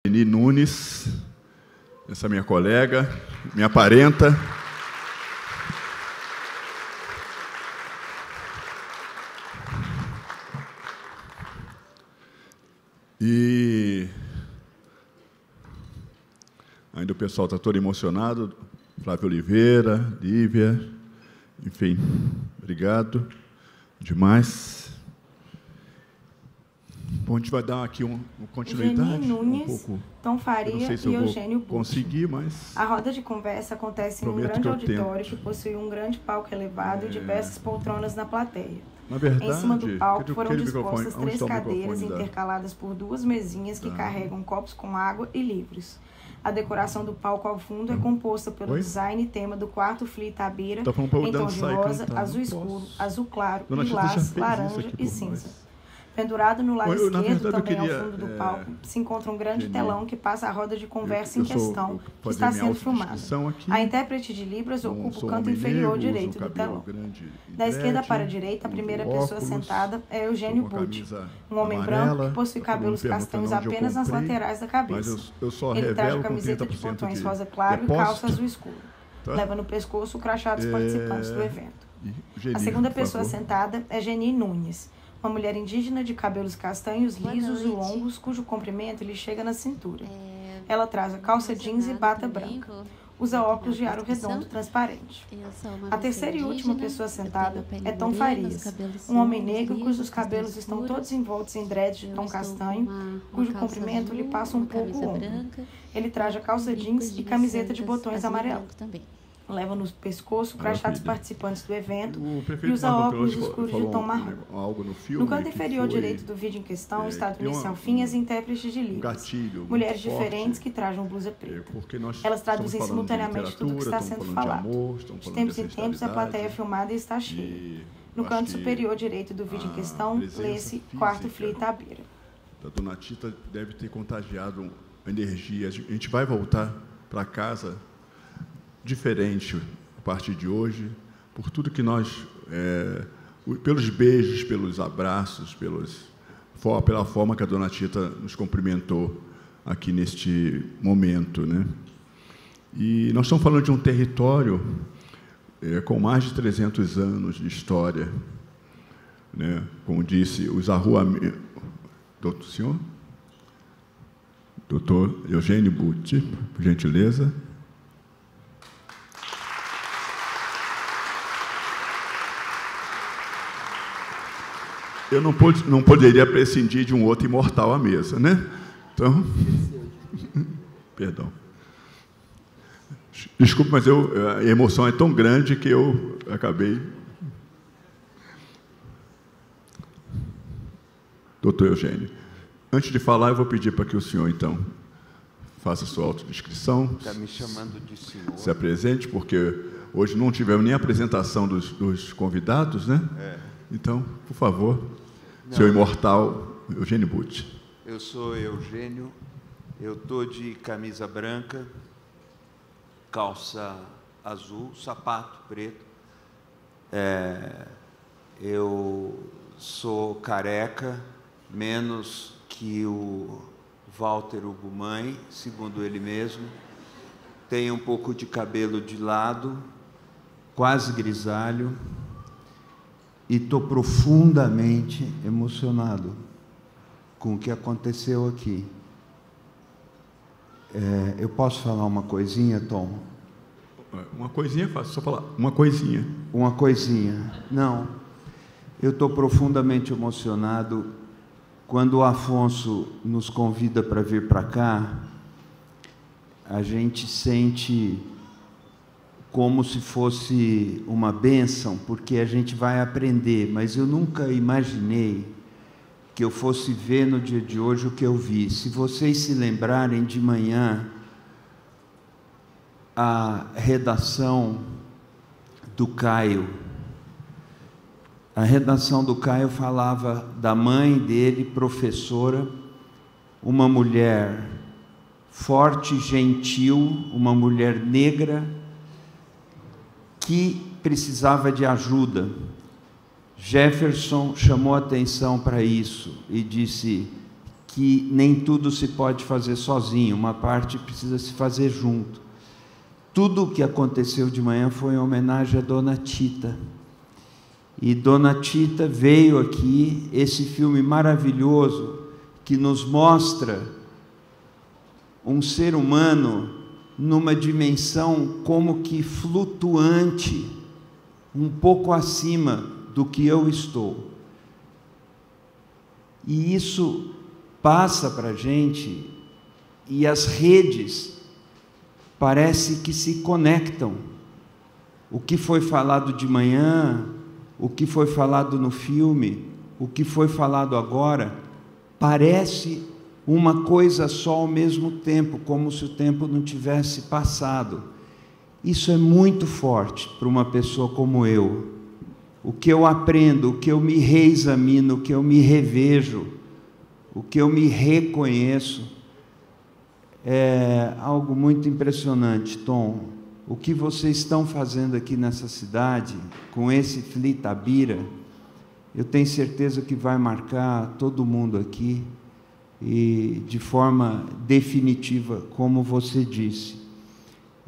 Eni Nunes, essa minha colega, minha parenta. E ainda o pessoal está todo emocionado. Flávio Oliveira, Lívia, enfim, obrigado demais. Bom, a gente vai dar aqui uma continuidade. Eni Nunes, Tom Faria e Eugênio Butti. Conseguir, mas a roda de conversa acontece em um grande auditório que possui um grande palco elevado e diversas poltronas na plateia. Na verdade, em cima do palco foram dispostas 3 cadeiras intercaladas por 2 mesinhas que carregam copos com água e livros. A decoração do palco ao fundo é composta pelo design e tema do quarto Fli Itabira, em tom de rosa, azul escuro, azul claro, lilás, laranja e cinza. Pendurado no lado esquerdo, também ao fundo do palco, se encontra um grande telão que passa a roda de conversa em questão, que está sendo filmada. A intérprete de Libras ocupa o canto inferior direito do telão. Da esquerda para a direita, a primeira pessoa sentada é Eugênio Butti, um homem branco que possui cabelos castanhos apenas nas laterais da cabeça. Ele traja camiseta de botões rosa claro e calça azul escuro. Leva no pescoço o crachá dos participantes do evento. A segunda pessoa sentada é Eni Nunes, uma mulher indígena de cabelos castanhos, lisos e longos, cujo comprimento lhe chega na cintura. Ela traz a calça jeans e bata branca. Usa óculos de aro redondo transparente. A terceira e última pessoa sentada é Tom Farias, um homem negro cujos cabelos estão todos envoltos em dreads de tom castanho, cujo comprimento lhe passa um pouco o ombro. Ele traz a calça jeans e camiseta de botões amarelos. Leva no pescoço o crachá dos participantes do evento e usa óculos escuros de tom marrom. No canto inferior direito do vídeo em questão está do início ao fim as intérpretes de Libras, mulheres diferentes que trajam blusa preta. Elas traduzem simultaneamente tudo o que está sendo falado. De tempos em tempos, a plateia é filmada e está cheia. No canto superior direito do vídeo em questão, lê-se Quarto Fli Itabira. A dona Tita deve ter contagiado a energia. A gente vai voltar para casa diferente a partir de hoje, por tudo que nós, pelos beijos, pelos abraços, pela forma que a dona Tita nos cumprimentou aqui neste momento, né? E nós estamos falando de um território com mais de 300 anos de história, né? Como disse, os arruamentos... Doutor Eugênio Butti, por gentileza. Eu não poderia prescindir de um outro imortal à mesa, né? Então, perdão. Desculpe, mas a emoção é tão grande que eu acabei... Doutor Eugênio, antes de falar, eu vou pedir para que o senhor, então, faça a sua autodescrição. Está me chamando de senhor. Se apresente, porque hoje não tivemos nem a apresentação dos convidados, né? Então, por favor, seu imortal Eugênio Butti. Eu sou Eugênio, eu estou de camisa branca, calça azul, sapato preto. Eu sou careca, menos que o Walter Ugumãe, segundo ele mesmo. Tenho um pouco de cabelo de lado, quase grisalho. E estou profundamente emocionado com o que aconteceu aqui. Eu posso falar uma coisinha, Tom? Uma coisinha, fácil, só falar uma coisinha. Uma coisinha. Não. Eu estou profundamente emocionado. Quando o Afonso nos convida para vir para cá, a gente sente como se fosse uma bênção, porque a gente vai aprender, mas eu nunca imaginei que eu fosse ver no dia de hoje o que eu vi. Se vocês se lembrarem, de manhã, a redação do Caio, falava da mãe dele, professora, uma mulher forte, gentil, uma mulher negra, que precisava de ajuda. Jefferson chamou atenção para isso e disse: que nem tudo se pode fazer sozinho, uma parte precisa se fazer junto. Tudo o que aconteceu de manhã foi em homenagem a Dona Tita. E Dona Tita veio aqui, esse filme maravilhoso, que nos mostra um ser humano numa dimensão como que flutuante, um pouco acima do que eu estou. E isso passa para a gente, e as redes parece que se conectam. O que foi falado de manhã, o que foi falado no filme, o que foi falado agora, parece uma coisa só ao mesmo tempo, como se o tempo não tivesse passado. Isso é muito forte para uma pessoa como eu. O que eu aprendo, o que eu me reexamino, o que eu me revejo, o que eu me reconheço, é algo muito impressionante, Tom. O que vocês estão fazendo aqui nessa cidade, com esse FLI Itabira, eu tenho certeza que vai marcar todo mundo aqui, e de forma definitiva, como você disse.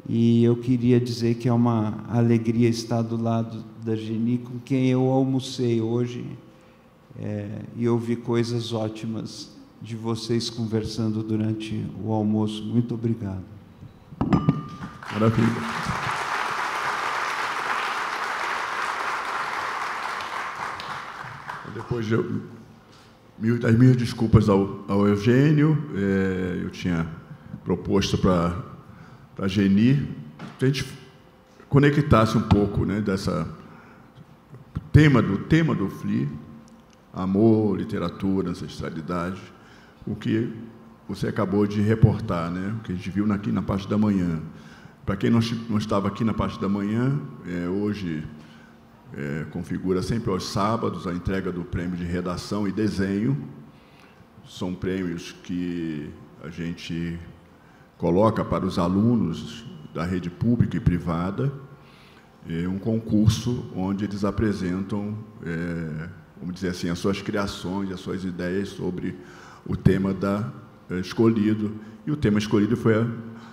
E eu queria dizer que é uma alegria estar do lado da Geni, com quem eu almocei hoje, e ouvi coisas ótimas de vocês conversando durante o almoço. Muito obrigado. Maravilha. Depois das minhas desculpas ao Eugênio, eu tinha proposto para a Geni que a gente conectasse um pouco, né, dessa tema do FLI, amor, literatura, ancestralidade, o que você acabou de reportar, né, o que a gente viu aqui na parte da manhã. Para quem não estava aqui na parte da manhã, hoje configura sempre aos sábados a entrega do prêmio de redação e desenho. São prêmios que a gente coloca para os alunos da rede pública e privada, um concurso onde eles apresentam, vamos dizer assim, as suas criações, as suas ideias sobre o tema escolhido. E o tema escolhido foi a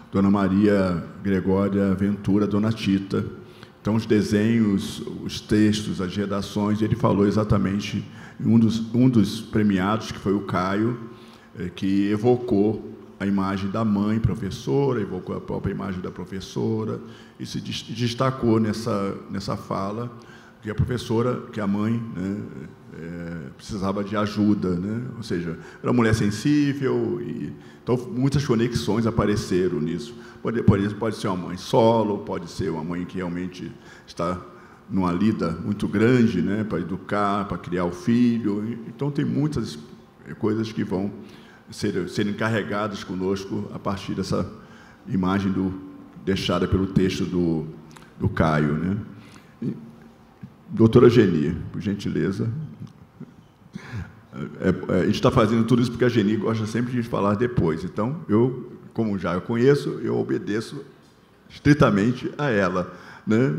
Dona Maria Gregória Ventura, Dona Tita. Então, os desenhos, os textos, as redações, ele falou exatamente em um dos premiados, que foi o Caio, que evocou a imagem da mãe professora, evocou a própria imagem da professora, e se destacou nessa fala que a professora, que a mãe, né, precisava de ajuda, né? Ou seja, era uma mulher sensível, então muitas conexões apareceram nisso. Pode ser uma mãe solo, pode ser uma mãe que realmente está numa lida muito grande, né, para educar, para criar o filho. Então, tem muitas coisas que vão serem carregadas conosco a partir dessa imagem deixada pelo texto do Caio, né? Doutora Geni, por gentileza. A gente está fazendo tudo isso porque a Geni gosta sempre de falar depois. Então, como já eu conheço, eu obedeço estritamente a ela, né?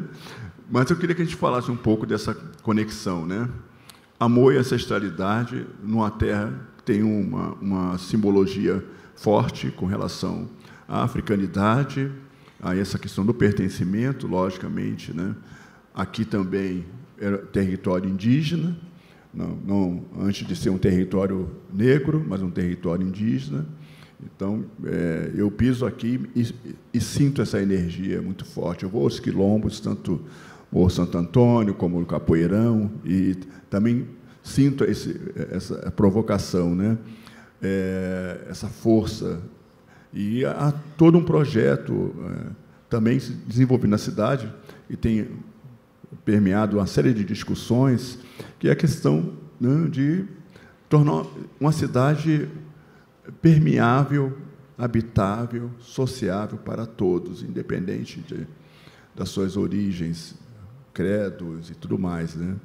Mas eu queria que a gente falasse um pouco dessa conexão, né? Amor e ancestralidade numa terra que tem uma simbologia forte com relação à africanidade, a essa questão do pertencimento, logicamente, né? Aqui também era território indígena, não antes de ser um território negro, mas um território indígena. Então, eu piso aqui e sinto essa energia muito forte. Eu vou aos quilombos, tanto o Santo Antônio como o Capoeirão, e também sinto essa provocação, né? Essa força. E há todo um projeto também se desenvolvendo na cidade, e tem permeado uma série de discussões, que é a questão, né, de tornar uma cidade permeável, habitável, sociável para todos, independente das suas origens, credos e tudo mais, né?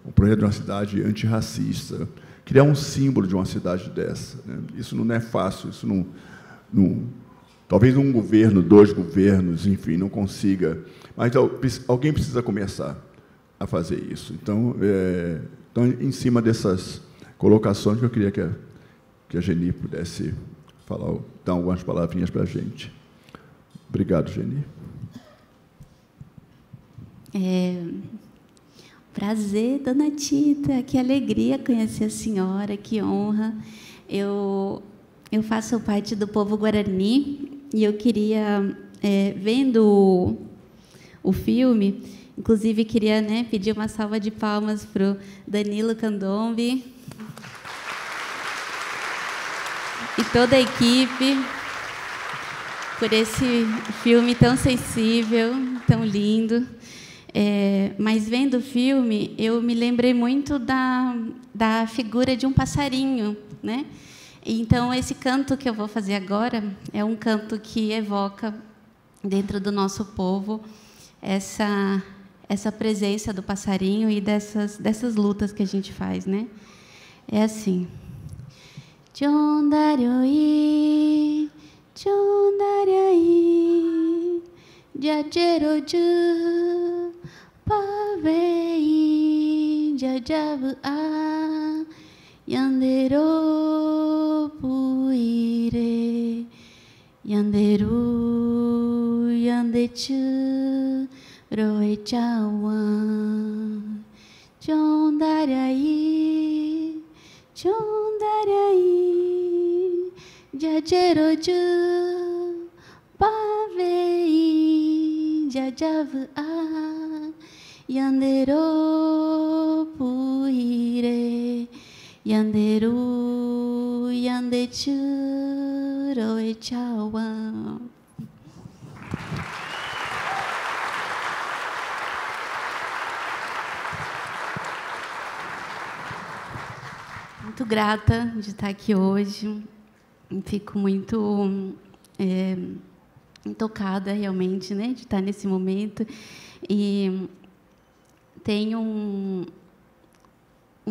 Um projeto de uma cidade antirracista, criar um símbolo de uma cidade dessa, né? Isso não é fácil, isso talvez um governo, 2 governos, enfim, não consiga, mas alguém precisa começar a fazer isso. Então, em cima dessas colocações, que eu queria que a que a Geni pudesse falar, dar algumas palavrinhas para a gente. Obrigado, Geni. Prazer, dona Tita, que alegria conhecer a senhora, que honra. Eu faço parte do povo Guarani e eu queria, vendo o filme, inclusive queria, né, pedir uma salva de palmas para o Danilo Candombi e toda a equipe por esse filme tão sensível, tão lindo. Mas, vendo o filme, eu me lembrei muito da figura de um passarinho, né? Então, esse canto que eu vou fazer agora é um canto que evoca, dentro do nosso povo, essa presença do passarinho e dessas lutas que a gente faz, né? É assim. Chondaroi, chondarai, jajeroju, pavei, jajavu a, yandero puire, yanderu, yandechu, roe chawan, chondarai, chondarai, jajeroju, pavei, jajavu a, yandero puire, yanderu, yandechu, roe chawan. Muito grata de estar aqui hoje. Fico muito tocada, realmente, né, de estar nesse momento. E tem um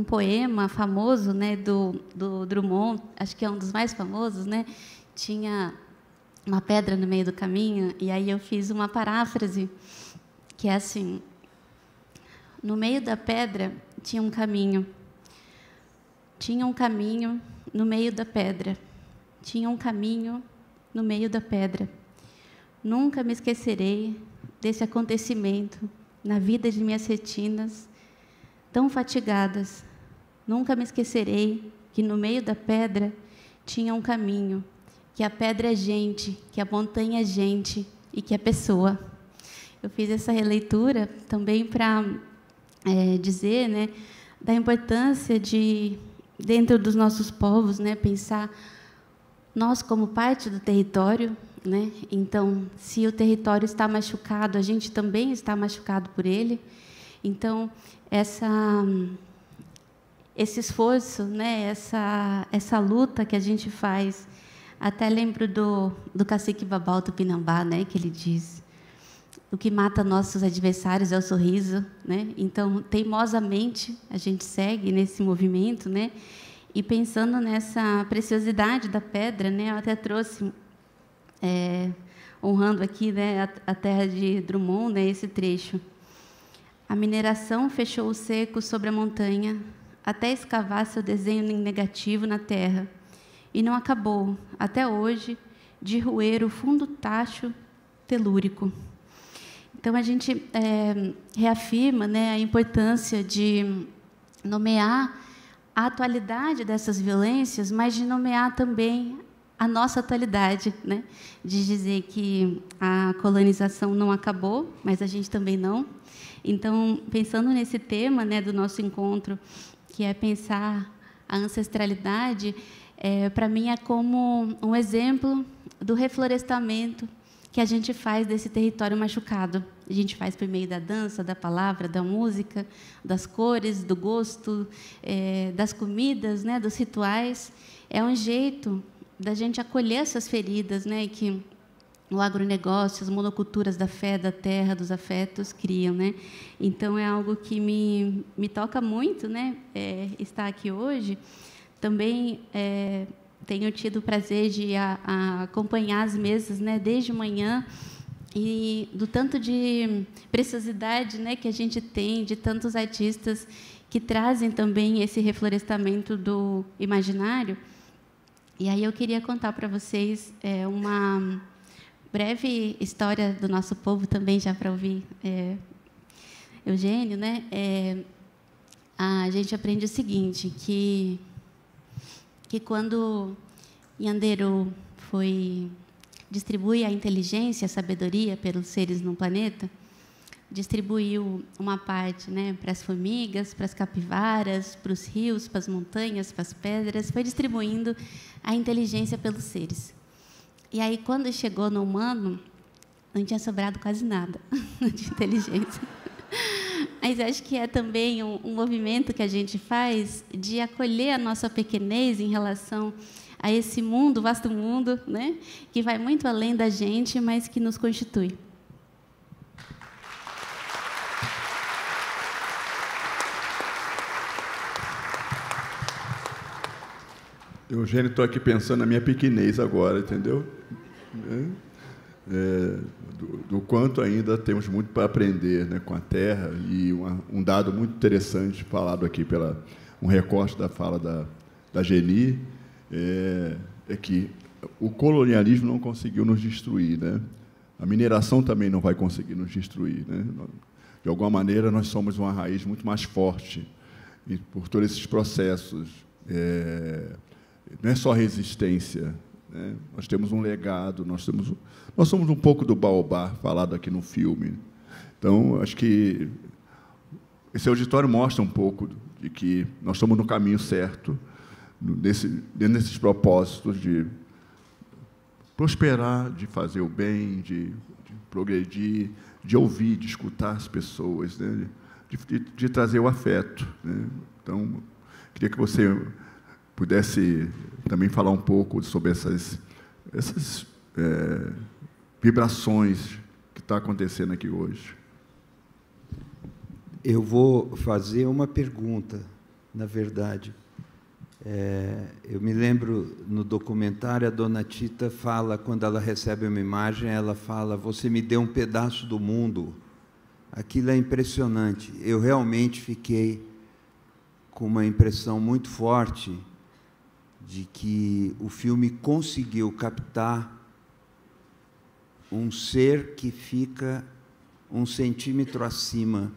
poema famoso, né, do Drummond, acho que é um dos mais famosos, né? Tinha uma pedra no meio do caminho, e aí eu fiz uma paráfrase, que é assim: no meio da pedra tinha um caminho. Tinha um caminho no meio da pedra. Tinha um caminho no meio da pedra. Nunca me esquecerei desse acontecimento na vida de minhas retinas, tão fatigadas. Nunca me esquecerei que no meio da pedra tinha um caminho, que a pedra é gente, que a montanha é gente e que é pessoa. Eu fiz essa releitura também para dizer, né, da importância de, dentro dos nossos povos, né, pensar nós como parte do território, né? Então, se o território está machucado, a gente também está machucado por ele. Então, esse esforço, né, essa luta que a gente faz, até lembro do cacique Babau Tupinambá, né, que ele diz: o que mata nossos adversários é o sorriso, né? Então, teimosamente, a gente segue nesse movimento, né? E pensando nessa preciosidade da pedra, né, eu até trouxe, honrando aqui, né, a terra de Drummond, né, esse trecho. A mineração fechou o cerco sobre a montanha, até escavar seu desenho negativo na terra, e não acabou, até hoje, de roer o fundo tacho telúrico. Então, a gente reafirma, né, a importância de nomear a atualidade dessas violências, mas de nomear também a nossa atualidade, né? De dizer que a colonização não acabou, mas a gente também não. Então, pensando nesse tema, né, do nosso encontro, que é pensar a ancestralidade, para mim é como um exemplo do reflorestamento que a gente faz desse território machucado. A gente faz por meio da dança, da palavra, da música, das cores, do gosto, das comidas, né, dos rituais. É um jeito da gente acolher essas feridas, né, que o agronegócio, as monoculturas da fé, da terra, dos afetos criam, né? Então, é algo que me toca muito, né, estar aqui hoje. Também tenho tido o prazer de acompanhar as mesas, né, desde manhã, e do tanto de preciosidade, né, que a gente tem, de tantos artistas que trazem também esse reflorestamento do imaginário. E aí eu queria contar para vocês uma breve história do nosso povo também, já para ouvir Eugênio, né? A gente aprende o seguinte, que quando Nyanderu foi distribuir a inteligência, a sabedoria pelos seres no planeta, distribuiu uma parte, né, para as formigas, para as capivaras, para os rios, para as montanhas, para as pedras, foi distribuindo a inteligência pelos seres. E aí, quando chegou no humano, não tinha sobrado quase nada de inteligência. Mas acho que é também um movimento que a gente faz de acolher a nossa pequenez em relação a esse mundo, vasto mundo, né, que vai muito além da gente, mas que nos constitui. Eugênio, estou aqui pensando na minha pequenez agora, entendeu? Do quanto ainda temos muito para aprender, né, com a Terra. E um dado muito interessante, falado aqui um recorte da fala da Geni, é que o colonialismo não conseguiu nos destruir, né? A mineração também não vai conseguir nos destruir, né? De alguma maneira, nós somos uma raiz muito mais forte e por todos esses processos. Não é só resistência, né? Nós temos um legado, nós somos um pouco do baobá, falado aqui no filme. Então, acho que esse auditório mostra um pouco de que nós estamos no caminho certo, dentro desses propósitos de prosperar, de fazer o bem, de progredir, de ouvir, de escutar as pessoas, né? de trazer o afeto, né? Então, queria que você pudesse também falar um pouco sobre essas vibrações que está acontecendo aqui hoje. Eu vou fazer uma pergunta, na verdade. Eu me lembro, no documentário, a Dona Tita fala, quando ela recebe uma imagem, ela fala: você me deu um pedaço do mundo. Aquilo é impressionante. Eu realmente fiquei com uma impressão muito forte de que o filme conseguiu captar um ser que fica 1 centímetro acima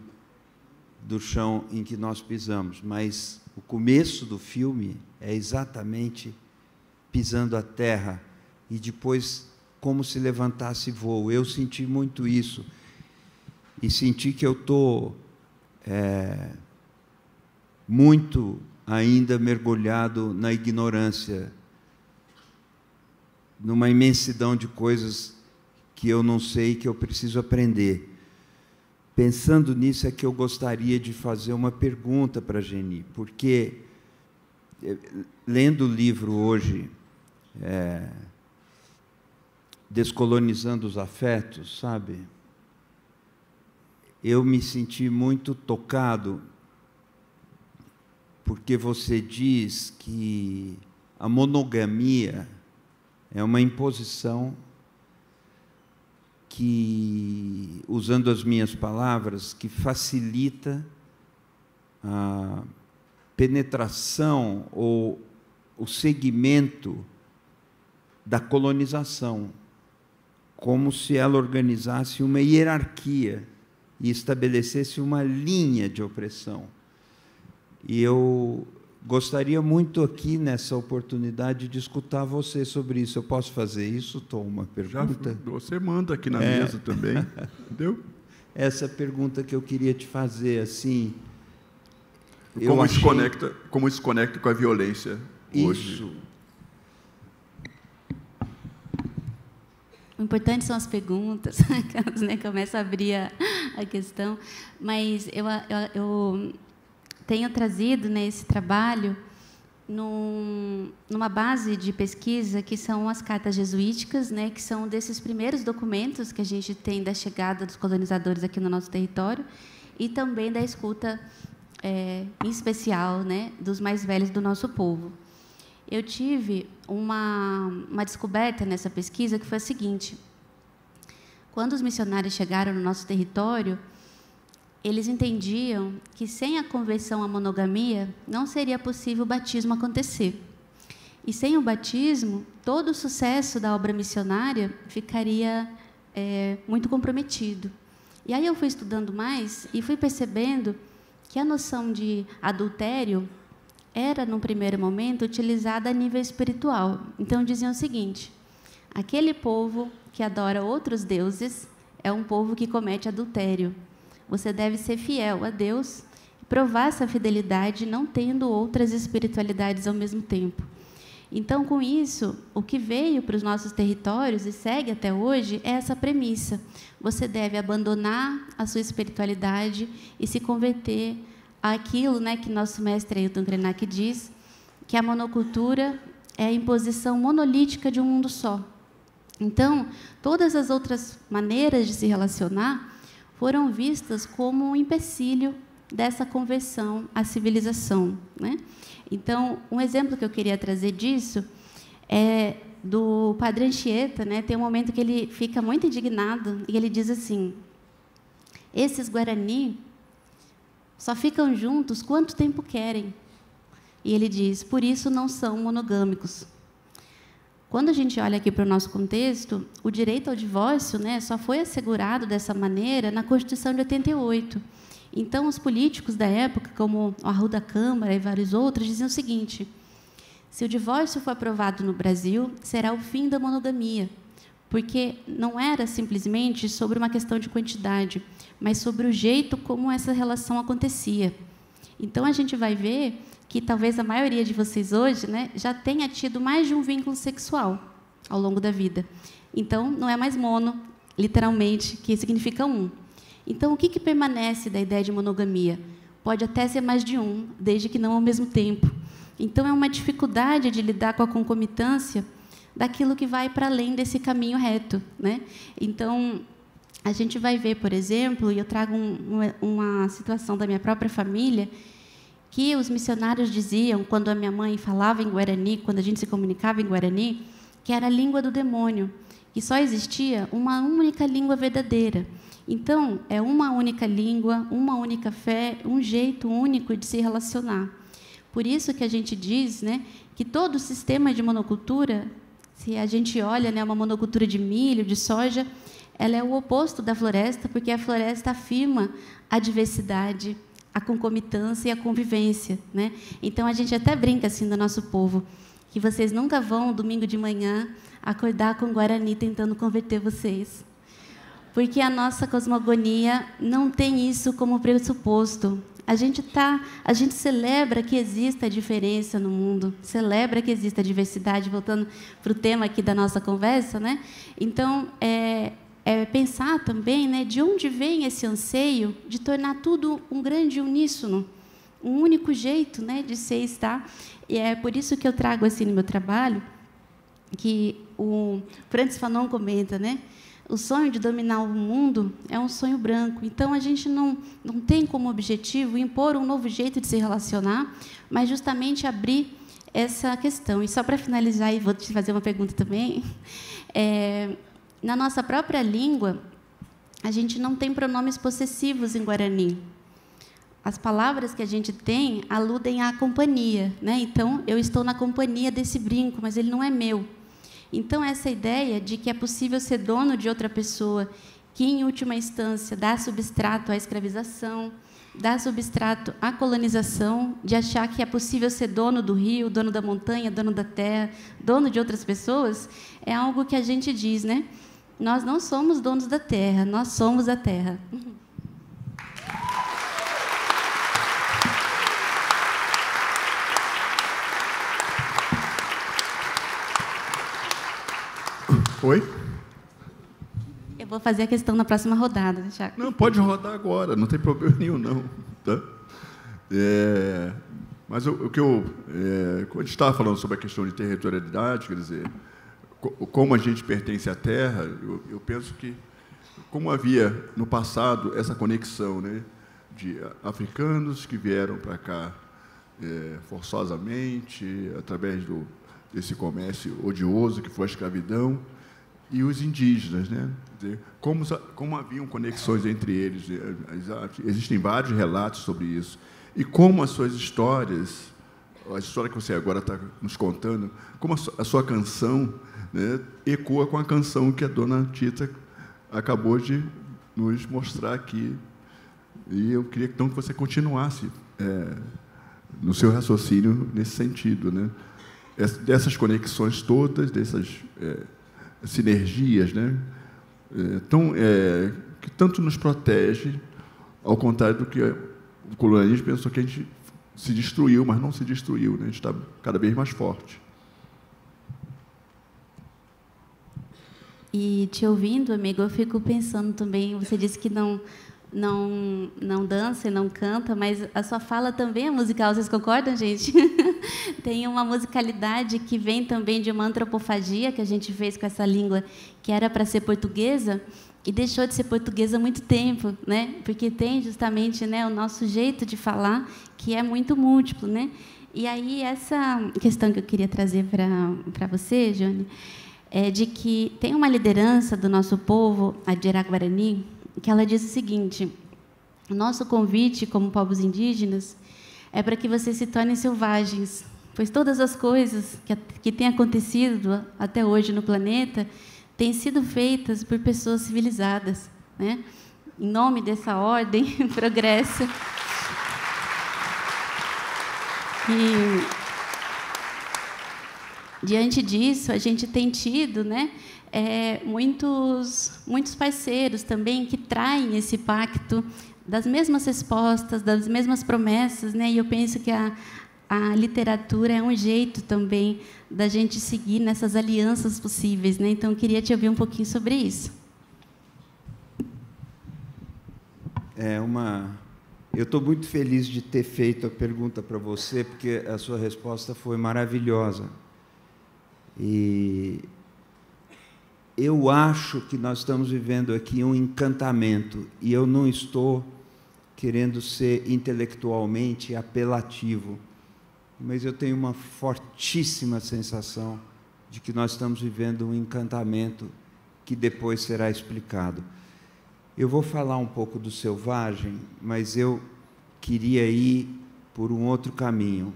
do chão em que nós pisamos, mas o começo do filme é exatamente pisando a terra e depois como se levantasse voo. Eu senti muito isso e senti que eu estou muito ainda mergulhado na ignorância, numa imensidão de coisas que eu não sei, que eu preciso aprender. Pensando nisso, é que eu gostaria de fazer uma pergunta para a Geni, porque, lendo o livro hoje, Descolonizando os Afetos, sabe? Eu me senti muito tocado, porque você diz que a monogamia é uma imposição que, usando as minhas palavras, que facilita a penetração ou o segmento da colonização, como se ela organizasse uma hierarquia e estabelecesse uma linha de opressão. E eu gostaria muito aqui, nessa oportunidade, de escutar você sobre isso. Eu posso fazer isso, Tom? Uma pergunta? Já, você manda aqui na mesa também, entendeu? Essa pergunta que eu queria te fazer, assim... Como isso conecta com a violência hoje? Isso. O importante são as perguntas, né? Começa a abrir a questão. Mas eu tenho trazido, né, esse trabalho numa base de pesquisa que são as cartas jesuíticas, né, que são desses primeiros documentos que a gente tem da chegada dos colonizadores aqui no nosso território e também da escuta, em especial, né, dos mais velhos do nosso povo. Eu tive uma descoberta nessa pesquisa que foi a seguinte: quando os missionários chegaram no nosso território, eles entendiam que sem a conversão à monogamia não seria possível o batismo acontecer. E sem o batismo, todo o sucesso da obra missionária ficaria muito comprometido. E aí eu fui estudando mais e fui percebendo que a noção de adultério era, num primeiro momento, utilizada a nível espiritual. Então, diziam o seguinte: aquele povo que adora outros deuses é um povo que comete adultério. Você deve ser fiel a Deus e provar essa fidelidade não tendo outras espiritualidades ao mesmo tempo. Então, com isso, o que veio para os nossos territórios e segue até hoje é essa premissa. Você deve abandonar a sua espiritualidade e se converter àquilo, né, que nosso mestre Ailton Krenak diz, que a monocultura é a imposição monolítica de um mundo só. Então, todas as outras maneiras de se relacionar foram vistas como um empecilho dessa conversão à civilização, né? Então, um exemplo que eu queria trazer disso é do Padre Anchieta, né? Tem um momento que ele fica muito indignado e ele diz assim: esses Guarani só ficam juntos quanto tempo querem. E ele diz: por isso não são monogâmicos. Quando a gente olha aqui para o nosso contexto, o direito ao divórcio, né, só foi assegurado dessa maneira na Constituição de 88. Então, os políticos da época, como o Arruda Câmara e vários outros, diziam o seguinte: se o divórcio for aprovado no Brasil, será o fim da monogamia, porque não era simplesmente sobre uma questão de quantidade, mas sobre o jeito como essa relação acontecia. Então, a gente vai ver que talvez a maioria de vocês hoje, né, já tenha tido mais de um vínculo sexual ao longo da vida. Então, não é mais mono, literalmente, que significa um. Então, o que permanece da ideia de monogamia? Pode até ser mais de um, desde que não ao mesmo tempo. Então, é uma dificuldade de lidar com a concomitância daquilo que vai para além desse caminho reto, né? Então, a gente vai ver, por exemplo, e eu trago uma situação da minha própria família, que os missionários diziam, quando a minha mãe falava em Guarani, quando a gente se comunicava em Guarani, que era a língua do demônio, que só existia uma única língua verdadeira. Então, é uma única língua, uma única fé, um jeito único de se relacionar. Por isso que a gente diz, né, que todo o sistema de monocultura, se a gente olha, né, uma monocultura de milho, de soja, ela é o oposto da floresta, porque a floresta afirma a diversidade, a concomitância e a convivência, né? Então, a gente até brinca assim do nosso povo, que vocês nunca vão, domingo de manhã, acordar com Guarani tentando converter vocês. Porque a nossa cosmogonia não tem isso como pressuposto. A gente celebra que exista a diferença no mundo, celebra que exista a diversidade, voltando para o tema aqui da nossa conversa, né? Então, pensar também, né, de onde vem esse anseio de tornar tudo um grande uníssono, um único jeito, né, de ser e estar. E é por isso que eu trago assim no meu trabalho, que o Frantz Fanon comenta, né? O sonho de dominar o mundo é um sonho branco. Então, a gente não tem como objetivo impor um novo jeito de se relacionar, mas justamente abrir essa questão. E só para finalizar, e vou te fazer uma pergunta também, na nossa própria língua, a gente não tem pronomes possessivos em Guarani. As palavras que a gente tem aludem à companhia, né? Então, eu estou na companhia desse brinco, mas ele não é meu. Então, essa ideia de que é possível ser dono de outra pessoa, que, em última instância, dá substrato à escravização, dá substrato à colonização, de achar que é possível ser dono do rio, dono da montanha, dono da terra, dono de outras pessoas, é algo que a gente diz, né? Nós não somos donos da terra, nós somos a terra. Oi? Eu vou fazer a questão na próxima rodada, Thiago. Não, pode rodar agora, não tem problema nenhum, não. Tá? Mas quando a gente estava falando sobre a questão de territorialidade, quer dizer, como a gente pertence à terra, eu penso que, como havia no passado essa conexão, né, de africanos que vieram para cá forçosamente, através desse comércio odioso que foi a escravidão, e os indígenas, né? Quer dizer, como haviam conexões entre eles. Existem vários relatos sobre isso. E como as suas histórias a história que você agora está nos contando, como a sua canção, né, ecoa com a canção que a dona Tita acabou de nos mostrar aqui. E eu queria, então, que você continuasse no seu raciocínio nesse sentido, né? Dessas conexões todas, dessas sinergias, né? Que tanto nos protege, ao contrário do que o colonialismo pensou que a gente se destruiu, mas não se destruiu, né? A gente está cada vez mais forte. E te ouvindo, amigo, eu fico pensando também, você disse que não dança e não canta, mas a sua fala também é musical, vocês concordam, gente? Tem uma musicalidade que vem também de uma antropofagia que a gente fez com essa língua que era para ser portuguesa e deixou de ser portuguesa há muito tempo, né? Porque tem justamente, né, o nosso jeito de falar que é muito múltiplo, né? E aí essa questão que eu queria trazer para você, Johnny, é de que tem uma liderança do nosso povo, a de Iraguarani, que ela diz o seguinte: o nosso convite como povos indígenas é para que vocês se tornem selvagens, pois todas as coisas que têm acontecido até hoje no planeta têm sido feitas por pessoas civilizadas, né? Em nome dessa ordem, progresso. E diante disso, a gente tem tido, né, muitos parceiros também que traem esse pacto das mesmas respostas, das mesmas promessas, né? E eu penso que a literatura é um jeito também da gente seguir nessas alianças possíveis, né? Então, eu queria te ouvir um pouquinho sobre isso. Eu estou muito feliz de ter feito a pergunta para você, porque a sua resposta foi maravilhosa. E eu acho que nós estamos vivendo aqui um encantamento, e eu não estou querendo ser intelectualmente apelativo, mas eu tenho uma fortíssima sensação de que nós estamos vivendo um encantamento que depois será explicado. Eu vou falar um pouco do selvagem, mas eu queria ir por um outro caminho.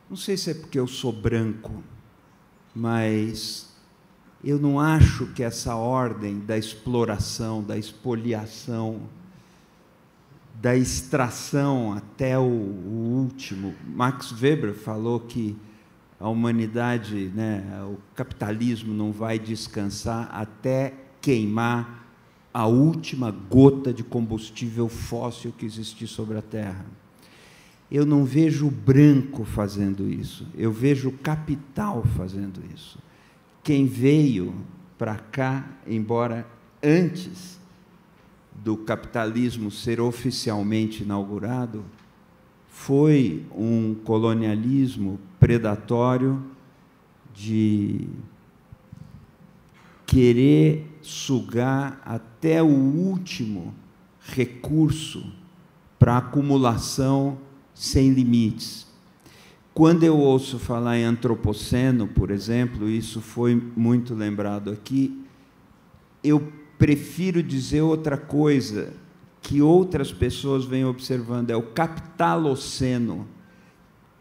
Não sei se é porque eu sou branco, mas eu não acho que essa ordem da exploração, da expoliação, da extração até o último... Max Weber falou que a humanidade, né, o capitalismo não vai descansar até queimar a última gota de combustível fóssil que existir sobre a Terra. Eu não vejo o branco fazendo isso, eu vejo o capital fazendo isso. Quem veio para cá, embora antes do capitalismo ser oficialmente inaugurado, foi um colonialismo predatório de querer sugar até o último recurso para acumulação sem limites. Quando eu ouço falar em antropoceno, por exemplo, isso foi muito lembrado aqui, eu prefiro dizer outra coisa, que outras pessoas vêm observando, é o capitaloceno.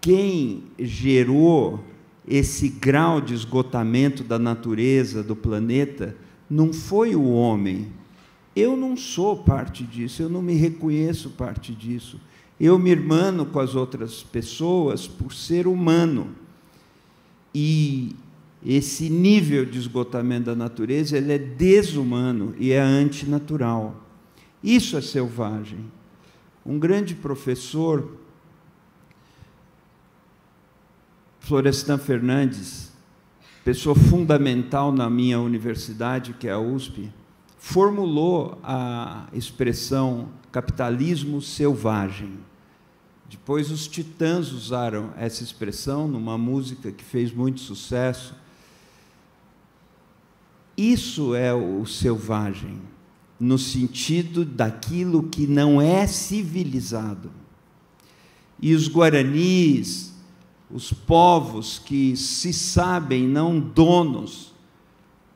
Quem gerou esse grau de esgotamento da natureza, do planeta, não foi o homem. Eu não sou parte disso, eu não me reconheço parte disso. Eu me irmano com as outras pessoas por ser humano. E esse nível de esgotamento da natureza, ele é desumano e é antinatural. Isso é selvagem. Um grande professor, Florestan Fernandes, pessoa fundamental na minha universidade, que é a USP, formulou a expressão capitalismo selvagem. Depois os Titãs usaram essa expressão numa música que fez muito sucesso. Isso é o selvagem, no sentido daquilo que não é civilizado. E os guaranis, os povos que se sabem não donos,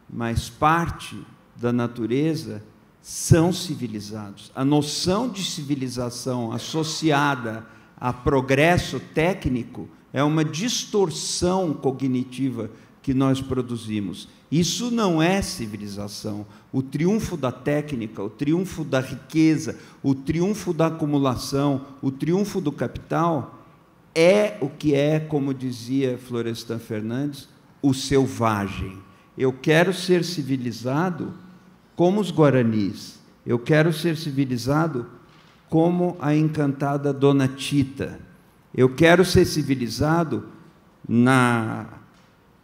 mas parte da natureza, são civilizados. A noção de civilização associada a progresso técnico, é uma distorção cognitiva que nós produzimos. Isso não é civilização. O triunfo da técnica, o triunfo da riqueza, o triunfo da acumulação, o triunfo do capital é o que é, como dizia Florestan Fernandes, o selvagem. Eu quero ser civilizado como os guaranis. Eu quero ser civilizado como a encantada Dona Tita. Eu quero ser civilizado na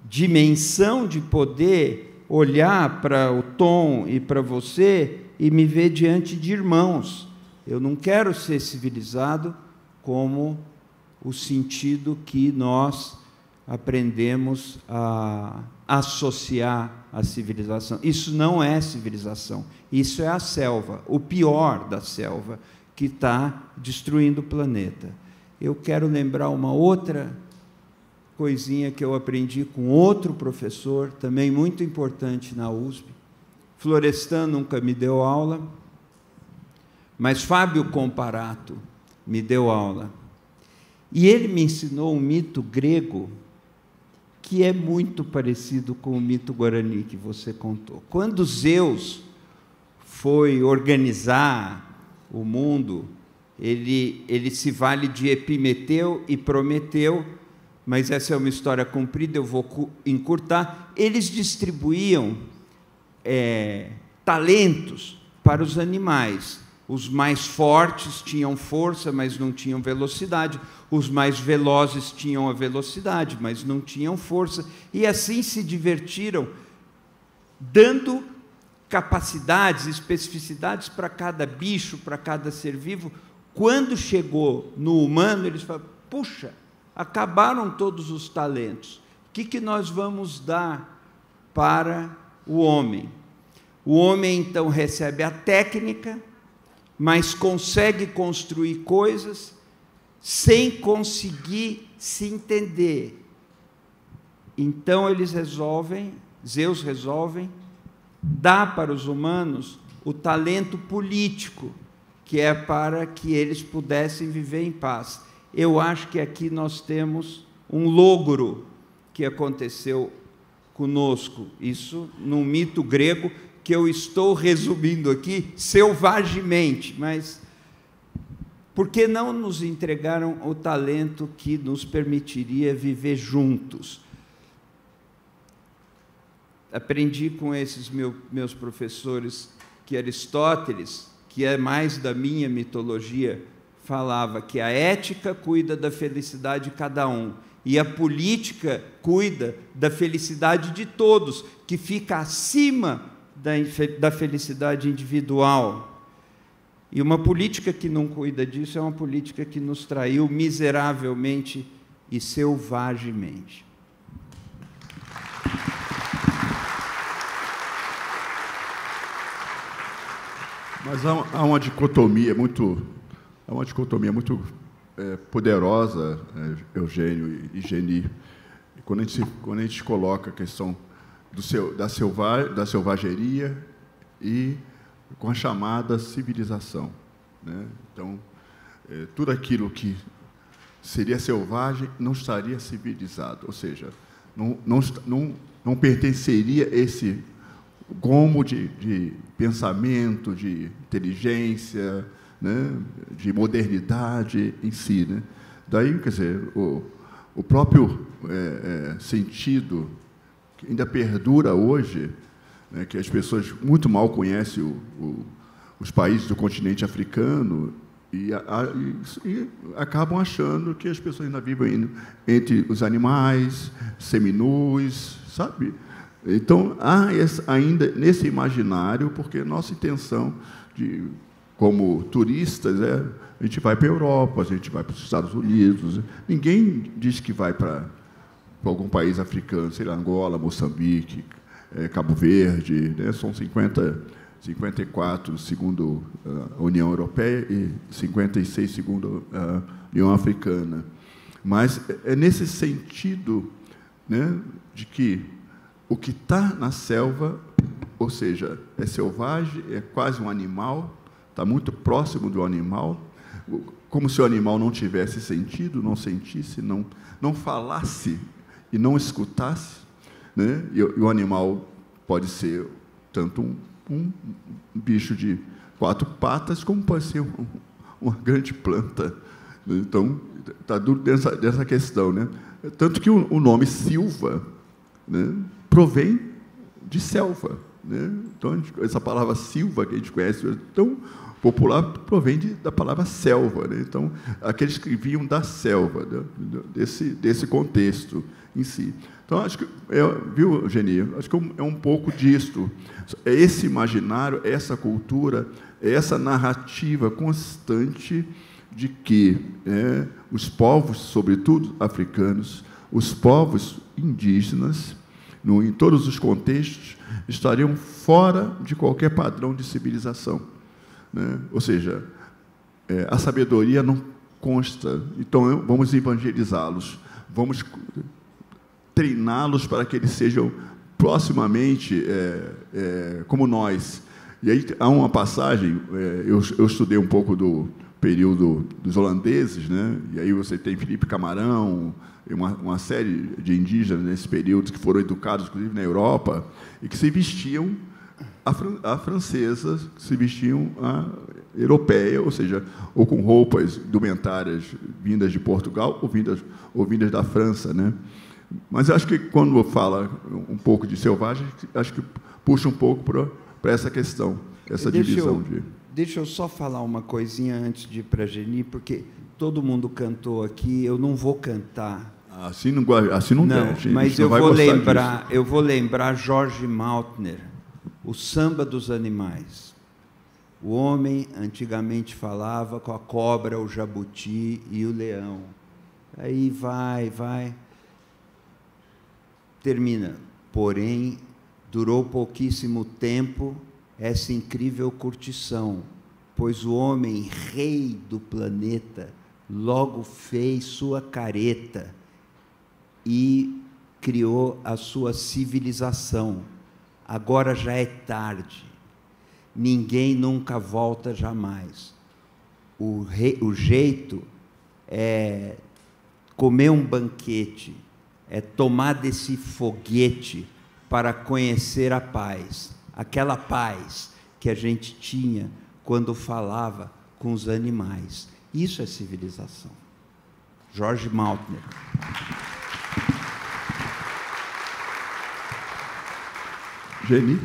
dimensão de poder olhar para o Tom e para você e me ver diante de irmãos. Eu não quero ser civilizado como o sentido que nós aprendemos a associar à civilização. Isso não é civilização, isso é a selva, o pior da selva, que está destruindo o planeta. Eu quero lembrar uma outra coisinha que eu aprendi com outro professor, também muito importante na USP. Florestan nunca me deu aula, mas Fábio Comparato me deu aula. E ele me ensinou um mito grego que é muito parecido com o mito guarani que você contou. Quando Zeus foi organizar o mundo, ele se vale de Epimeteu e Prometeu, mas essa é uma história comprida, eu vou encurtar. Eles distribuíam talentos para os animais. Os mais fortes tinham força, mas não tinham velocidade. Os mais velozes tinham a velocidade, mas não tinham força. E assim se divertiram, dando capacidades, especificidades para cada bicho, para cada ser vivo. Quando chegou no humano, eles falaram: puxa, acabaram todos os talentos. O que nós vamos dar para o homem? O homem, então, recebe a técnica, mas consegue construir coisas sem conseguir se entender. Então, Zeus resolve dar para os humanos o talento político, que é para que eles pudessem viver em paz. Eu acho que aqui nós temos um logro que aconteceu conosco, isso num mito grego, que eu estou resumindo aqui selvagemente, mas por que não nos entregaram o talento que nos permitiria viver juntos? Aprendi com esses meus professores que Aristóteles, que é mais da minha mitologia, falava que a ética cuida da felicidade de cada um e a política cuida da felicidade de todos, que fica acima da felicidade individual. E uma política que não cuida disso é uma política que nos traiu miseravelmente e selvagemente. Mas há uma dicotomia muito poderosa, Eugênio e Geni, quando a gente coloca a questão da selvageria e com a chamada civilização, né? Então, tudo aquilo que seria selvagem não estaria civilizado, ou seja, não pertenceria a esse gomo de pensamento, de inteligência, né, de modernidade em si, né? Daí, quer dizer, o próprio sentido que ainda perdura hoje, né, que as pessoas muito mal conhecem os países do continente africano e acabam achando que as pessoas ainda vivem entre os animais, seminus, sabe? Então, há ainda nesse imaginário, porque nossa intenção, como turistas, a gente vai para a Europa, a gente vai para os Estados Unidos, ninguém diz que vai para algum país africano, sei lá, Angola, Moçambique, Cabo Verde, né? São 54 segundo a União Europeia e 56 segundo a União Africana. Mas é nesse sentido, né, de que o que está na selva, ou seja, é selvagem, é quase um animal, está muito próximo do animal, como se o animal não tivesse sentido, não sentisse, não falasse e não escutasse, né? E o animal pode ser tanto um bicho de 4 patas, como pode ser uma grande planta. Então, está duro dessa questão, né? Tanto que o nome Silva, né, provém de selva, né? Então, essa palavra Silva, que a gente conhece, tão popular, provém da palavra selva, né? Então, aqueles que vinham da selva, né, desse contexto em si. Então, acho que, viu, Geni? Acho que é um pouco disto. É esse imaginário, essa cultura, essa narrativa constante de que os povos, sobretudo africanos, os povos indígenas, em todos os contextos, estariam fora de qualquer padrão de civilização, né? Ou seja, a sabedoria não consta. Então, vamos evangelizá-los, vamos treiná-los para que eles sejam proximamente como nós. E aí há uma passagem, eu estudei um pouco do período dos holandeses, né? E aí você tem Felipe Camarão, uma série de indígenas nesse período que foram educados, inclusive, na Europa, e que se vestiam a francesa, que se vestiam a europeia, ou seja, ou com roupas indumentárias vindas de Portugal ou vindas da França, né? Mas acho que, quando fala um pouco de selvagem, acho que puxa um pouco para essa questão, essa divisão. Deixa eu só falar uma coisinha antes de ir para a Geni, porque todo mundo cantou aqui, eu não vou cantar. Assim não tem, mas eu vou lembrar Jorge Maltner, o Samba dos Animais. O homem antigamente falava com a cobra, o jabuti e o leão. Aí vai. Termina. Porém, durou pouquíssimo tempo essa incrível curtição, pois o homem, rei do planeta, logo fez sua careta e criou a sua civilização. Agora já é tarde. Ninguém nunca volta jamais. O jeito é comer um banquete, é tomar desse foguete para conhecer a paz. Aquela paz que a gente tinha quando falava com os animais. Isso é civilização. Jorge Maltner. Geni?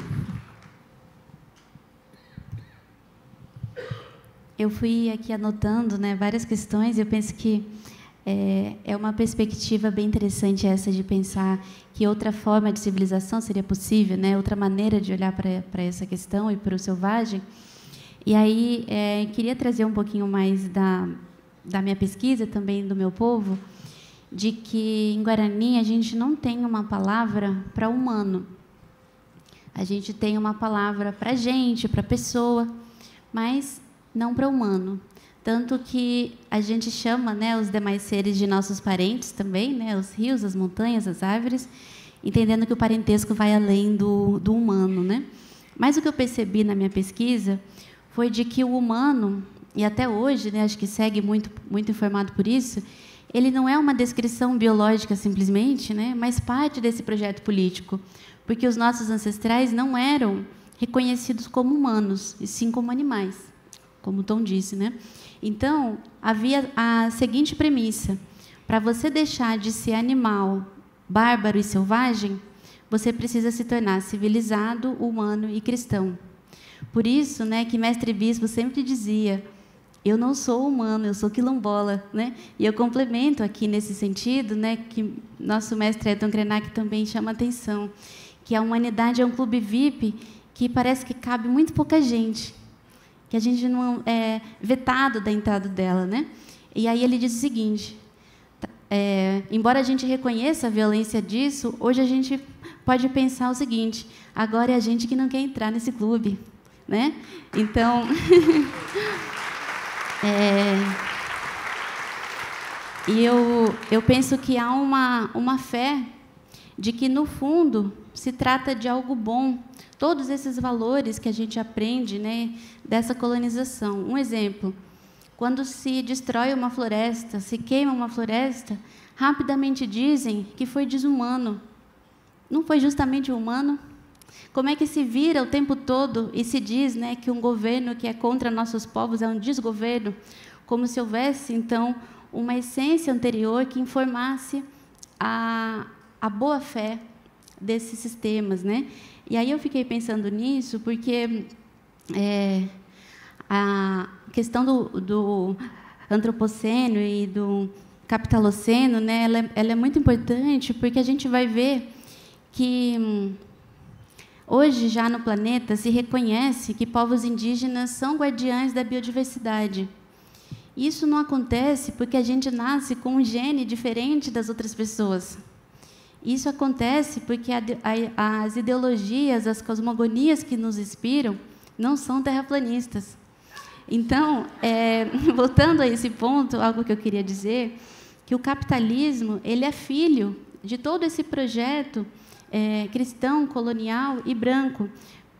Eu fui aqui anotando, né, várias questões, e eu penso que é uma perspectiva bem interessante essa de pensar que outra forma de civilização seria possível, né, outra maneira de olhar para essa questão e para o selvagem. E aí queria trazer um pouquinho mais da minha pesquisa, também do meu povo, de que em Guarani a gente não tem uma palavra para humano. A gente tem uma palavra para gente, para pessoa, mas não para humano. Tanto que a gente chama, né, os demais seres de nossos parentes também, né, os rios, as montanhas, as árvores, entendendo que o parentesco vai além do humano, né? Mas o que eu percebi na minha pesquisa foi de que o humano, e até hoje, né, acho que segue muito informado por isso, ele não é uma descrição biológica simplesmente, né, mas parte desse projeto político, porque os nossos ancestrais não eram reconhecidos como humanos, e sim como animais, como o Tom disse, né? Então, havia a seguinte premissa: para você deixar de ser animal, bárbaro e selvagem, você precisa se tornar civilizado, humano e cristão. Por isso, né, que Mestre Bispo sempre dizia: eu não sou humano, eu sou quilombola, né? E eu complemento aqui nesse sentido, né, que nosso mestre Ayrton Krenak também chama atenção, que a humanidade é um clube VIP que parece que cabe muito pouca gente, que a gente não é vetado da entrada dela, né? E aí ele diz o seguinte: embora a gente reconheça a violência disso, hoje a gente pode pensar o seguinte: agora é a gente que não quer entrar nesse clube, né? Então, e eu penso que há uma fé de que, no fundo, se trata de algo bom. Todos esses valores que a gente aprende, né, dessa colonização. Um exemplo: quando se destrói uma floresta, se queima uma floresta, rapidamente dizem que foi desumano. Não foi justamente humano? Como é que se vira o tempo todo e se diz, né, que um governo que é contra nossos povos é um desgoverno, como se houvesse, então, uma essência anterior que informasse a boa-fé desses sistemas, né? E aí eu fiquei pensando nisso, porque a questão do antropoceno e do capitaloceno, né, ela é muito importante, porque a gente vai ver que hoje, já no planeta, se reconhece que povos indígenas são guardiães da biodiversidade. Isso não acontece porque a gente nasce com um gene diferente das outras pessoas. Isso acontece porque as ideologias, as cosmogonias que nos inspiram não são terraplanistas. Então, voltando a esse ponto, algo que eu queria dizer, que o capitalismo ele é filho de todo esse projeto cristão, colonial e branco.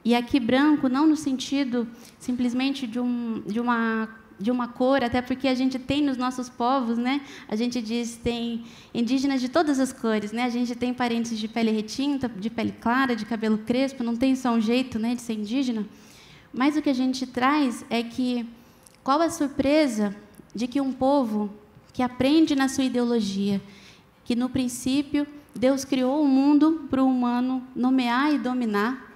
E aqui branco não no sentido simplesmente de uma cor, até porque a gente tem nos nossos povos, né? A gente diz tem indígenas de todas as cores, né? A gente tem parentes de pele retinta, de pele clara, de cabelo crespo, não tem só um jeito, né, de ser indígena. Mas o que a gente traz é que qual a surpresa de que um povo que aprende na sua ideologia que no princípio Deus criou o mundo para o humano nomear e dominar.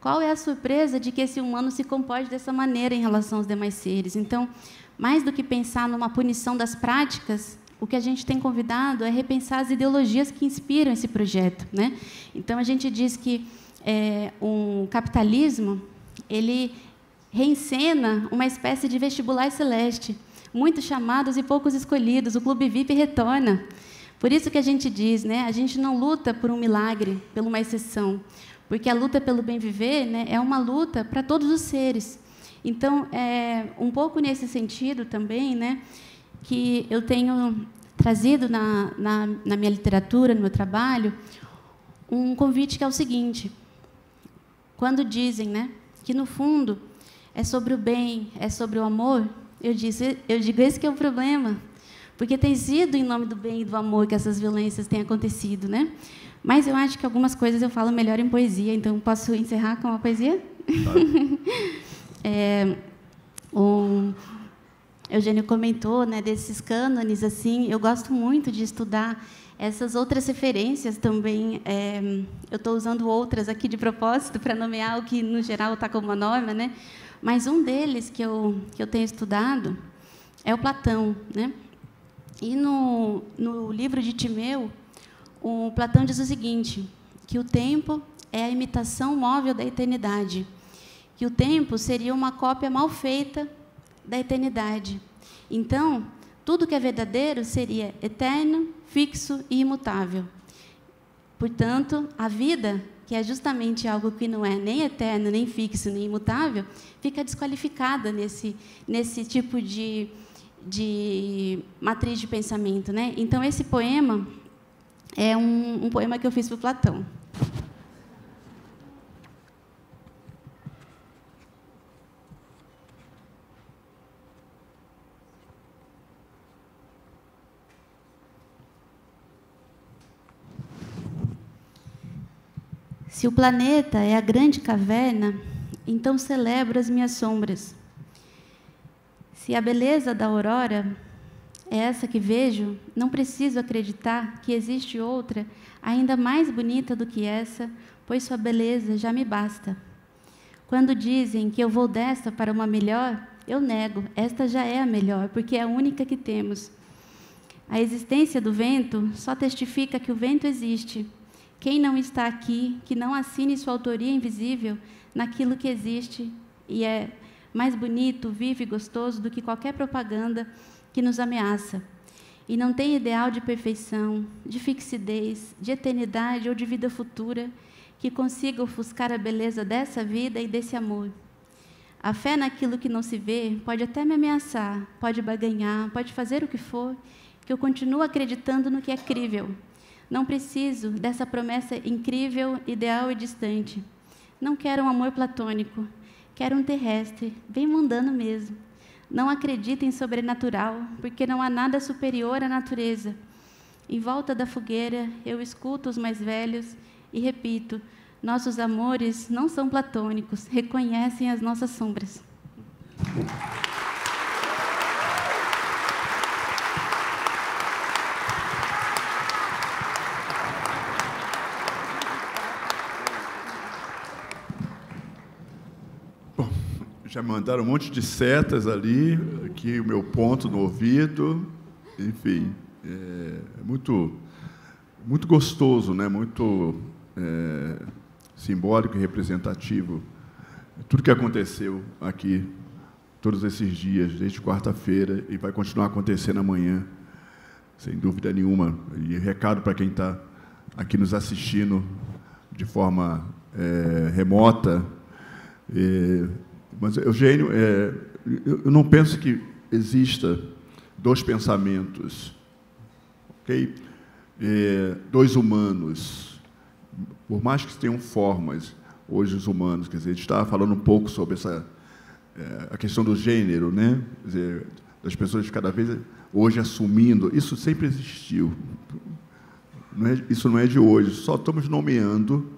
Qual é a surpresa de que esse humano se comporte dessa maneira em relação aos demais seres? Então, mais do que pensar numa punição das práticas, o que a gente tem convidado é repensar as ideologias que inspiram esse projeto, né? Então, a gente diz que o capitalismo ele reencena uma espécie de vestibular celeste, muitos chamados e poucos escolhidos, o Clube VIP retorna. Por isso que a gente diz, né, a gente não luta por um milagre, por uma exceção, porque a luta pelo bem viver, né, é uma luta para todos os seres. Então, um pouco nesse sentido também, né, que eu tenho trazido na minha literatura, no meu trabalho, um convite que é o seguinte: quando dizem, né, que no fundo é sobre o bem, é sobre o amor, eu digo esse que é o problema. Porque tem sido em nome do bem e do amor que essas violências têm acontecido, né? Mas eu acho que algumas coisas eu falo melhor em poesia, então posso encerrar com uma poesia? Claro. O Eugênio comentou, né, desses cânones, assim, eu gosto muito de estudar essas outras referências também. Eu estou usando outras aqui de propósito para nomear o que, no geral, está como uma norma, né? Mas um deles que eu tenho estudado é o Platão, né? E no livro de Timeu, o Platão diz o seguinte, que o tempo é a imitação móvel da eternidade, que o tempo seria uma cópia mal feita da eternidade. Então, tudo que é verdadeiro seria eterno, fixo e imutável. Portanto, a vida, que é justamente algo que não é nem eterno, nem fixo, nem imutável, fica desqualificada nesse tipo de matriz de pensamento, né? Então, esse poema é um poema que eu fiz para o Platão. Se o planeta é a grande caverna, então celebro as minhas sombras. Se a beleza da aurora é essa que vejo, não preciso acreditar que existe outra ainda mais bonita do que essa, pois sua beleza já me basta. Quando dizem que eu vou desta para uma melhor, eu nego, esta já é a melhor, porque é a única que temos. A existência do vento só testifica que o vento existe. Quem não está aqui, que não assine sua autoria invisível naquilo que existe e é mais bonito, vivo e gostoso do que qualquer propaganda que nos ameaça. E não tem ideal de perfeição, de fixidez, de eternidade ou de vida futura que consiga ofuscar a beleza dessa vida e desse amor. A fé naquilo que não se vê pode até me ameaçar, pode barganhar, pode fazer o que for, que eu continuo acreditando no que é crível. Não preciso dessa promessa incrível, ideal e distante. Não quero um amor platônico. Quero um terrestre, bem mundano mesmo. Não acredita em sobrenatural, porque não há nada superior à natureza. Em volta da fogueira, eu escuto os mais velhos e repito: nossos amores não são platônicos, reconhecem as nossas sombras. Bom, já mandaram um monte de setas ali, aqui o meu ponto no ouvido, enfim, é muito gostoso, né? Muito simbólico e representativo. Tudo que aconteceu aqui, todos esses dias, desde quarta-feira, e vai continuar acontecendo amanhã, sem dúvida nenhuma. E recado para quem está aqui nos assistindo de forma remota. Mas, Eugênio, eu não penso que exista dois pensamentos, ok? Dois humanos. Por mais que tenham formas, hoje os humanos, quer dizer, a gente estava falando um pouco sobre a questão do gênero, né? Quer dizer, das pessoas cada vez hoje assumindo, isso sempre existiu. Isso não é de hoje, só estamos nomeando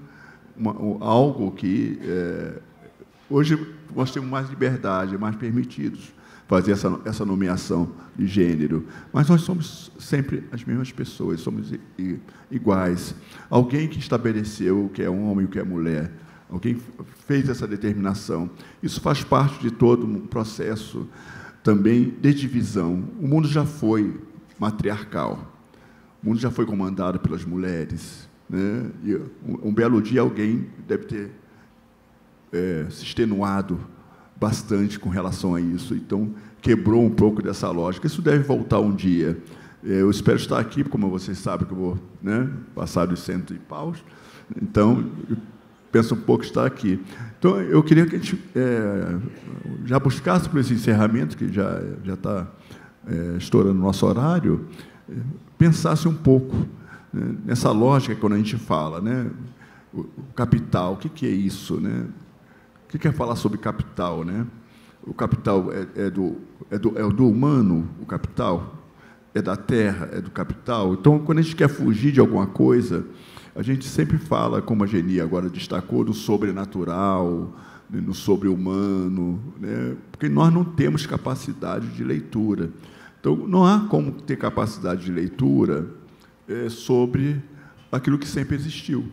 algo que hoje nós temos mais liberdade, mais permitidos fazer essa nomeação de gênero. Mas nós somos sempre as mesmas pessoas, somos iguais. Alguém que estabeleceu o que é homem e o que é mulher, alguém fez essa determinação. Isso faz parte de todo um processo também de divisão. O mundo já foi matriarcal, o mundo já foi comandado pelas mulheres, né? E um belo dia alguém deve ter se extenuado bastante com relação a isso, então quebrou um pouco dessa lógica. Isso deve voltar um dia. Eu espero estar aqui, como vocês sabem que eu vou, né, passar dos 100 e paus, então eu penso um pouco estar aqui. Então eu queria que a gente já buscasse por esse encerramento, que já está estourando o nosso horário, pensasse um pouco, né, nessa lógica quando a gente fala, né, o capital, o que é isso, né? O que é falar sobre capital, né? O capital é do humano, o capital é da terra, é do capital. Então, quando a gente quer fugir de alguma coisa, a gente sempre fala, como a Geni agora destacou, do sobrenatural, no sobre-humano, né? Porque nós não temos capacidade de leitura. Então, não há como ter capacidade de leitura sobre aquilo que sempre existiu,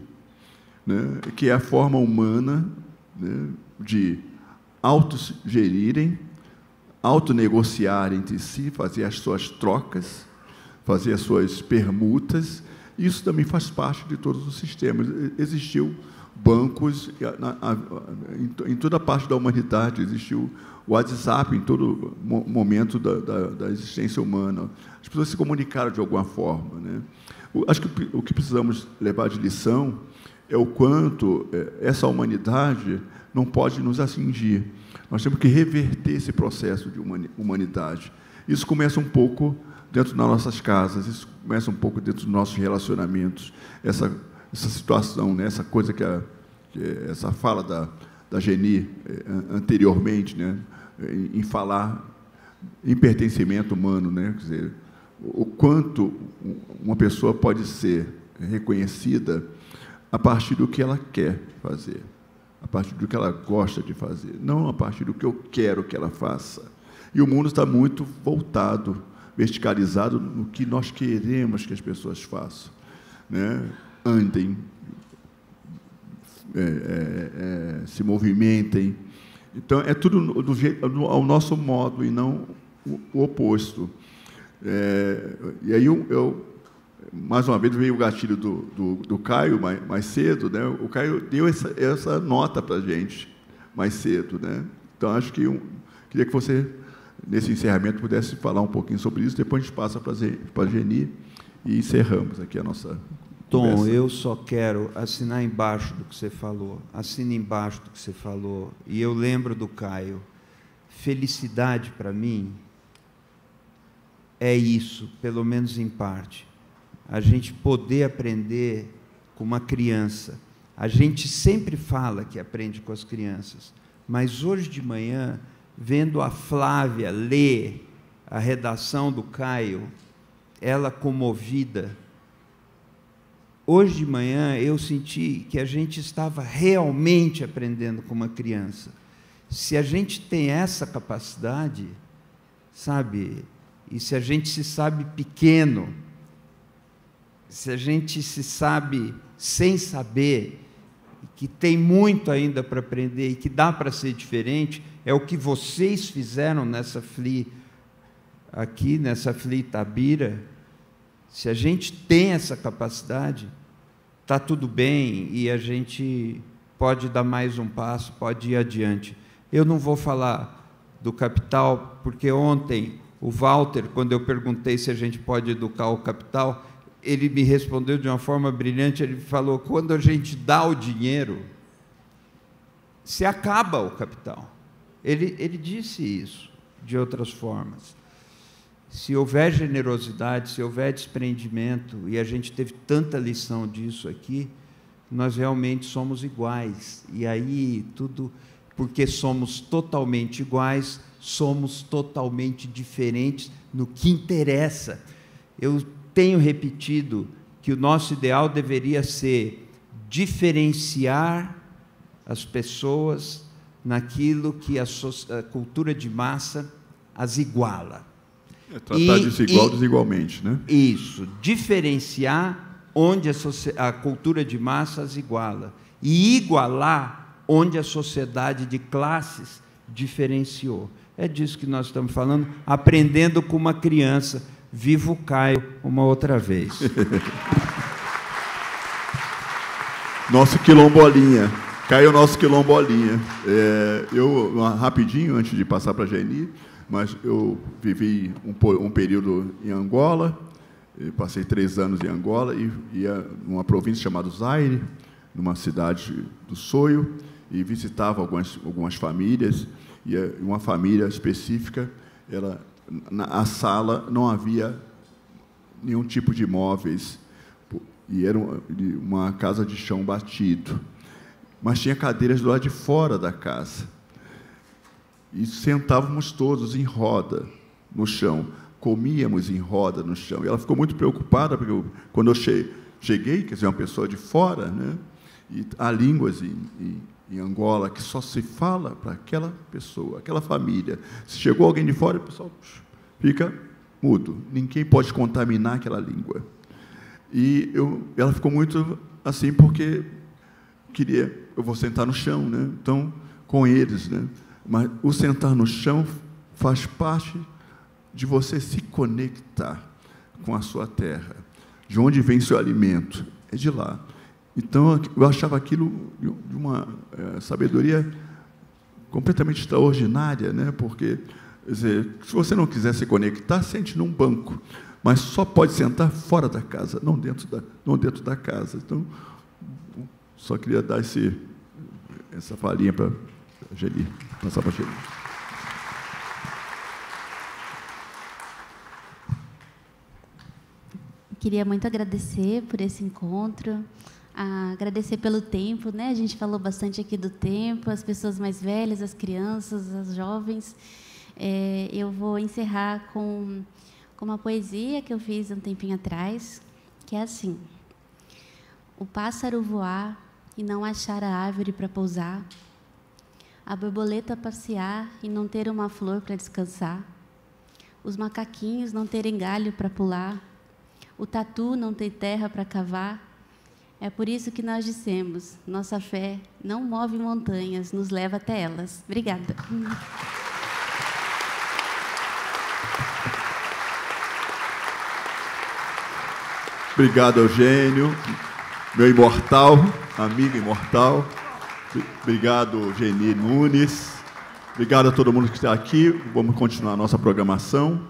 né? Que é a forma humana, né, de autogerirem, autonegociar entre si, fazer as suas trocas, fazer as suas permutas. Isso também faz parte de todos os sistemas. Existiu bancos em toda a parte da humanidade, existiu o WhatsApp em todo momento da existência humana. As pessoas se comunicaram de alguma forma, né? Acho que o que precisamos levar de lição é o quanto essa humanidade não pode nos atingir. Nós temos que reverter esse processo de humanidade. Isso começa um pouco dentro das nossas casas, isso começa um pouco dentro dos nossos relacionamentos. Essa situação, né? Essa coisa essa fala da Geni anteriormente, né? Em falar em pertencimento humano, né? Quer dizer, o quanto uma pessoa pode ser reconhecida a partir do que ela quer fazer, a partir do que ela gosta de fazer, não a partir do que eu quero que ela faça. E o mundo está muito voltado, verticalizado no que nós queremos que as pessoas façam, né? Andem, se movimentem. Então, é tudo ao nosso modo e não o oposto. E aí mais uma vez veio o gatilho do Caio mais cedo, né? O Caio deu essa nota para a gente mais cedo, né? Então acho que queria que você, nesse encerramento, pudesse falar um pouquinho sobre isso. Depois a gente passa para a Geni e encerramos aqui a nossa Tom, conversa. eu só quero assinar embaixo do que você falou. Assina embaixo do que você falou. E eu lembro do Caio. Felicidade para mim é isso, pelo menos em parte. A gente poder aprender com uma criança. A gente sempre fala que aprende com as crianças, mas hoje de manhã vendo a Flávia ler a redação do Caio, ela comovida, hoje de manhã eu senti que a gente estava realmente aprendendo com uma criança. Se a gente tem essa capacidade, sabe, e se a gente se sabe pequeno, se a gente se sabe sem saber, que tem muito ainda para aprender e que dá para ser diferente, é o que vocês fizeram nessa FLI, aqui nessa FLI Itabira. Se a gente tem essa capacidade, está tudo bem e a gente pode dar mais um passo, pode ir adiante. Eu não vou falar do capital, porque ontem o Walter, quando eu perguntei se a gente pode educar o capital, ele me respondeu de uma forma brilhante. Ele falou: quando a gente dá o dinheiro, se acaba o capital. Ele disse isso de outras formas. Se houver generosidade, se houver desprendimento, e a gente teve tanta lição disso aqui, nós realmente somos iguais. E aí tudo, porque somos totalmente iguais, somos totalmente diferentes no que interessa. Eu tenho repetido que o nosso ideal deveria ser diferenciar as pessoas naquilo que a cultura de massa as iguala. Tratar desigual desigualmente, né? Isso, diferenciar onde a cultura de massa as iguala e igualar onde a sociedade de classes diferenciou. É disso que nós estamos falando, aprendendo com uma criança. Viva o Caio uma outra vez. Nosso quilombolinha. Caio, nosso quilombolinha. Eu, rapidinho, antes de passar para a Geni, mas eu vivi um período em Angola, passei 3 anos em Angola, e ia numa província chamada Zaire, numa cidade do Soio, e visitava algumas famílias, e uma família específica, na sala não havia nenhum tipo de móveis, e era uma casa de chão batido, mas tinha cadeiras do lado de fora da casa, e sentávamos todos em roda no chão, comíamos em roda no chão, e ela ficou muito preocupada, porque quando eu cheguei, quer dizer, uma pessoa de fora, né, e há línguas em Angola que só se fala para aquela pessoa, aquela família. Se chegou alguém de fora, o pessoal fica mudo. Ninguém pode contaminar aquela língua. E ela ficou muito assim, porque eu vou sentar no chão, né? Então, com eles, né? Mas o sentar no chão faz parte de você se conectar com a sua terra. De onde vem seu alimento? É de lá. Então, eu achava aquilo de uma sabedoria completamente extraordinária, né? Porque, quer dizer, se você não quiser se conectar, sente num banco, mas só pode sentar fora da casa, não dentro da casa. Então, só queria dar essa falinha para a Geni, passar para a Geni. Queria muito agradecer por esse encontro, agradecer pelo tempo, né? A gente falou bastante aqui do tempo, as pessoas mais velhas, as crianças, as jovens. Eu vou encerrar com uma poesia que eu fiz um tempinho atrás, que é assim: o pássaro voar e não achar a árvore para pousar, a borboleta passear e não ter uma flor para descansar, os macaquinhos não terem galho para pular, o tatu não ter terra para cavar. É por isso que nós dissemos: nossa fé não move montanhas, nos leva até elas. Obrigada. Obrigado, Eugênio, meu imortal, amigo imortal. Obrigado, Geni Nunes. Obrigado a todo mundo que está aqui. Vamos continuar a nossa programação.